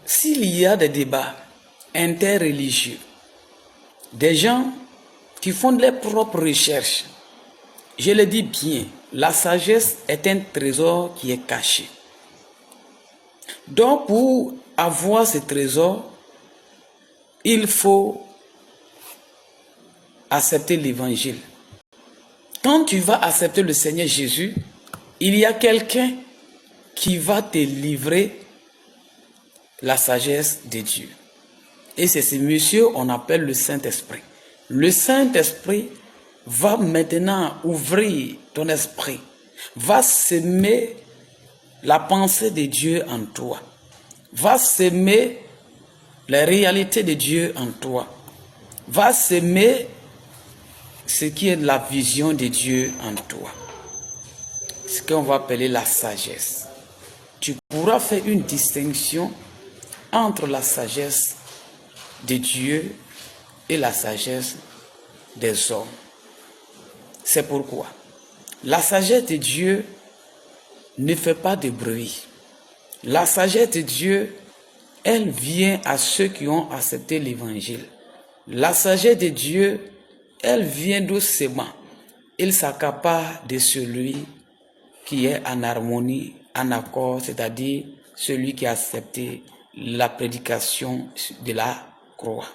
s'il y a des débats interreligieux, des gens qui font leurs propres recherches, je le dis bien, la sagesse est un trésor qui est caché. Donc, pour avoir ce trésor, il faut accepter l'évangile. Quand tu vas accepter le Seigneur Jésus, il y a quelqu'un qui va te livrer la sagesse de Dieu. Et c'est ce monsieur, on appelle le Saint-Esprit. Le Saint-Esprit va maintenant ouvrir ton esprit, va semer la pensée de Dieu en toi, va semer les réalités de Dieu en toi, va semer ce qui est la vision de Dieu en toi. Ce qu'on va appeler la sagesse. Tu pourras faire une distinction entre la sagesse de Dieu et la sagesse des hommes. C'est pourquoi la sagesse de Dieu ne fait pas de bruit. La sagesse de Dieu, elle vient à ceux qui ont accepté l'évangile. La sagesse de Dieu, elle vient doucement. Il s'accapare de celui qui est en harmonie, en accord, c'est-à-dire celui qui a accepté la prédication de la croix.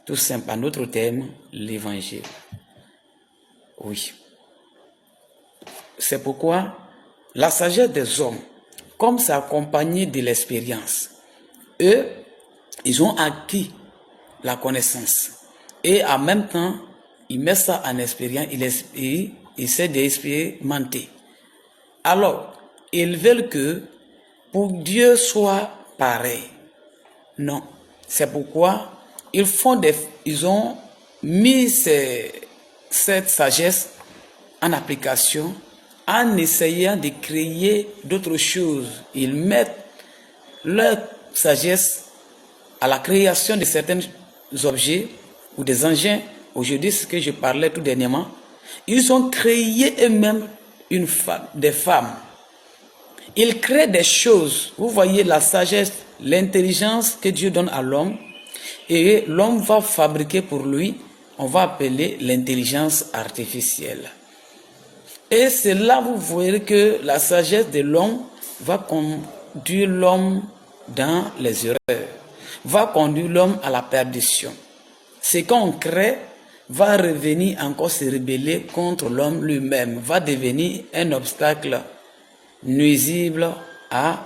Tout simple, en autre terme, l'évangile. Oui. C'est pourquoi la sagesse des hommes, comme c'est accompagné de l'expérience, eux, ils ont acquis la connaissance. Et en même temps, ils mettent ça en expérience, ils essaient d'expérimenter. Alors, ils veulent que pour Dieu soit pareil. Non. C'est pourquoi ils ont mis cette sagesse en application en essayant de créer d'autres choses. Ils mettent leur sagesse à la création de certains objets ou des engins. Aujourd'hui, ce que je parlais tout dernièrement, ils ont créé eux-mêmes des femmes. Ils créent des choses. Vous voyez la sagesse, l'intelligence que Dieu donne à l'homme, et l'homme va fabriquer pour lui, on va appeler l'intelligence artificielle. Et c'est là vous voyez que la sagesse de l'homme va conduire l'homme dans les erreurs, va conduire l'homme à la perdition. Ce qu'on crée va revenir encore se rebeller contre l'homme lui-même, va devenir un obstacle nuisible à